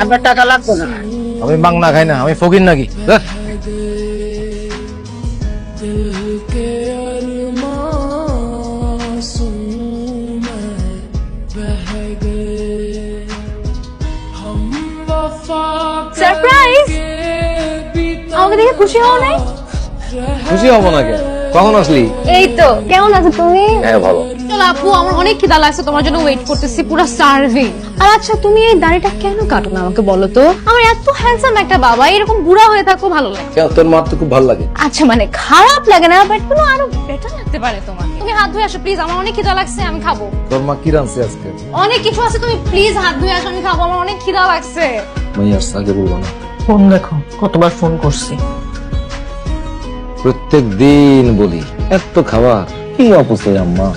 আপনার টাকা লাগতো না। আমি বাংলা খাই না, আমি ফকির নাকি? সারপ্রাইজ! আমাকে দেখে খুশি হও নাই? খুশি হবো না কেন? কখন আসলি? এই তো। কেমন আছো তুমি? হ্যাঁ ভালো। চলো আপু, আমার অনেক খিদা লাগছে, তোমার জন্য ওয়েট করতেছি, পুরো সার্ভিং। আর আচ্ছা, তুমি এই দাড়িটা কেন কাটো না আমাকে বলো তো? আমার এত হ্যান্ডসাম একটা বাবা, এরকম বুড়া হয়ে থাকো ভালো লাগে। তোর মার তো খুব ভালো লাগে। আচ্ছা মানে খারাপ লাগে না, বাট কোনো আরো বেটার লাগতে পারে তোমার। তুমি হাত ধুয়ে আসো প্লিজ, আমার অনেক খিদা লাগছে, আমি খাবো। তোর মা কি রাঁধছে আজকে? অনেক কিছু আছে, তুমি প্লিজ হাত ধুয়ে আসো, আমি খাবো, আমার অনেক খিদা লাগছে। মাইয়ার আগে বলবো না। ফোন দেখো, কতবার ফোন করছি। প্রত্যেক দিন বলি এত খাবার কি অপচয় আম্মা।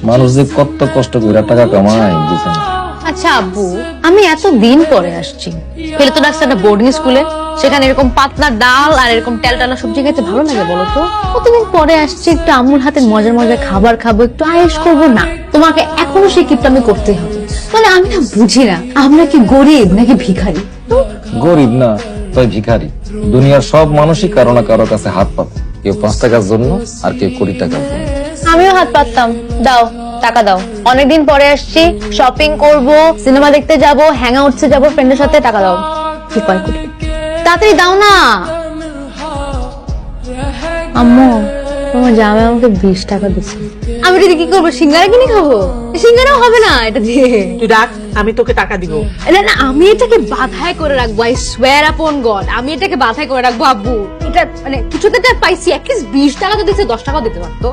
মানুষ যে কত কষ্ট করে টাকা কামায় বুঝেন। আচ্ছা আব্বু, আমি এত দিন পরে আসছি, ফেলে তো রাখছে একটা বোর্ডিং স্কুলে, সেখানে এরকম পাতলা ডাল আর এরকম তেলটানা সবজি খেতে ভালো লাগে বলো তো? কতদিন পরে আসছি, একটু আম্মুর হাতের মজার মজার খাবার খাবো, একটু আয়েশ করবো না? তোমাকে এখনো সেই কিপটামি করতে হবে। মানে আমি না বুঝি না, আমরা কি গরিব নাকি ভিখারি? গরিব না তাই ভিখারি। দুনিয়ার সব মানুষই কারো না কারো কাছে হাত পাতে, কেউ 5 টাকার জন্য আর কেউ 20 টাকার জন্য। আমিও হাত পাততাম। দাও টাকা দাও, অনেকদিন পরে আসছি, শপিং করব, সিনেমা দেখতে যাব, হ্যাং আউটসে যাব ফ্রেন্ডের সাথে, টাকা দাও। কি কয় কোটি, তাড়াতাড়ি দাও না। আম্মু, তোমার জামাই আমাকে 20 টাকা দিচ্ছে, আমি এটা দিয়ে কি করবো? সিঙ্গারা কিনে খাবো? সিঙ্গারাও হবে না এটা দিয়ে। তুই রাখ, আমি তোকে টাকা দিব। না না, আমি এটাকে বাধাই করে রাখবো, আই সোয়ার আপন গড, আমি এটাকে বাধাই করে রাখবো আব্বু। এটা মানে কিছুতে পাইছি, অ্যাটলিস্ট 20 টাকা তো দিচ্ছে, 10 টাকাও দিতে পারতো।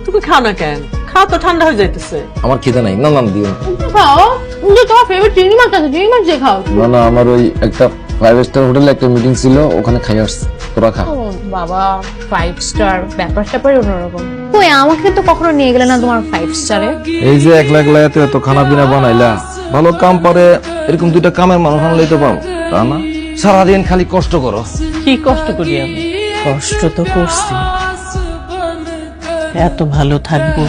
তুমি খাও না কেন? খাও তো, ঠান্ডা হয়ে যাইতেছে। আমার খিদে নাই। না না দিও না। খাও, যে তোমার ফেভারিট চিংড়ি মাছ আছে, চিংড়ি মাছ দিয়ে খাও। না না, আমার ওই একটা 5 স্টার হোটেলে একটা মিটিং ছিল, ওখানে খাই আসছি। তোরা খা। বাবা 5 স্টার, ব্যাপার স্যাপারই অন্যরকম। কই আমাকে তো কখনো নিয়ে গেলে না তোমার 5 স্টারে। এই যে একলা একলা এত খানা পিনা বানাইলা, ভালো কাম পারে এরকম 2টা কামের মানুষ আনলেই তো পারো, তা না? সারাদিন খালি কষ্ট করো। কি কষ্ট করি আমি? কষ্ট তো করছি, এত ভালো থাকবো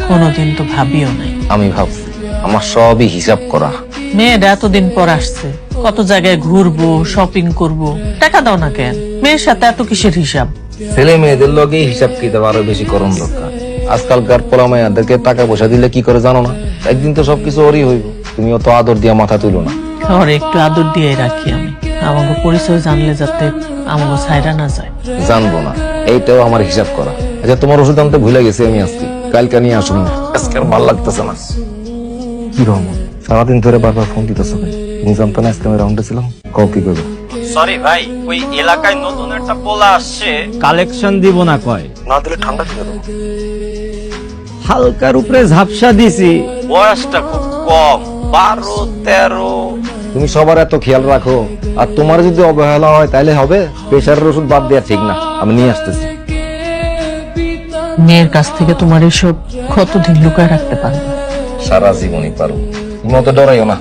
কোনোদিন তো ভাবিও নাই। আমি ভাবছি আমার সবই হিসাব করা। মেয়েরা এতদিন পর আসছে, কত জায়গায় ঘুরবো, শপিং করব, টাকা দাও না কেন? মেয়ের সাথে এত কিসের হিসাব? ছেলে মেয়েদের লগে হিসাব কিতাব আরো বেশি করণ দরকার। আজকালকার পোলা মাইয়াদেরকে টাকা পয়সা দিলে কি করে জানো না? একদিন তো সবকিছু ওরই হইব। তুমি অত আদর দিয়া মাথা তুলো না। ওর একটু আদর দিয়ে রাখি আমি, আমাকে পরিচয় জানলে যাতে আমাকে ছাইরা না যায়। জানবো না, এইটাও আমার হিসাব করা। আচ্ছা, তোমার ওষুধ আনতে ভুলে গেছি আমি আজকে, কালকে নিয়ে আসুন। আজকে আর ভালো লাগতেছে না। কি রহমান, সারাদিন ধরে বারবার ফোন দিতেছো? তুমি জানতো না আজকে আমি রাউন্ডে ছিলাম? কও কি করবো? সরি ভাই, ওই এলাকায় নতুন একটা পোলা আসছে, কালেকশন দিব না কয়। না দিলে ঠান্ডা কি দেবো? হালকার উপরে ঝাপসা দিছি, বয়সটা খুব কম, 12-13। তুমি সবার এত খেয়াল রাখো, আর তোমার যদি অবহেলা হয় তাহলে হবে? প্রেশারের ওষুধ বাদ দেওয়া ঠিক না, আমি নিয়ে আসতেছি। মেয়ের কাছ থেকে তোমার এসব কতদিন লুকায় রাখতে পারবে? সারা জীবনই পারো। তুমি অত ডরাইও না।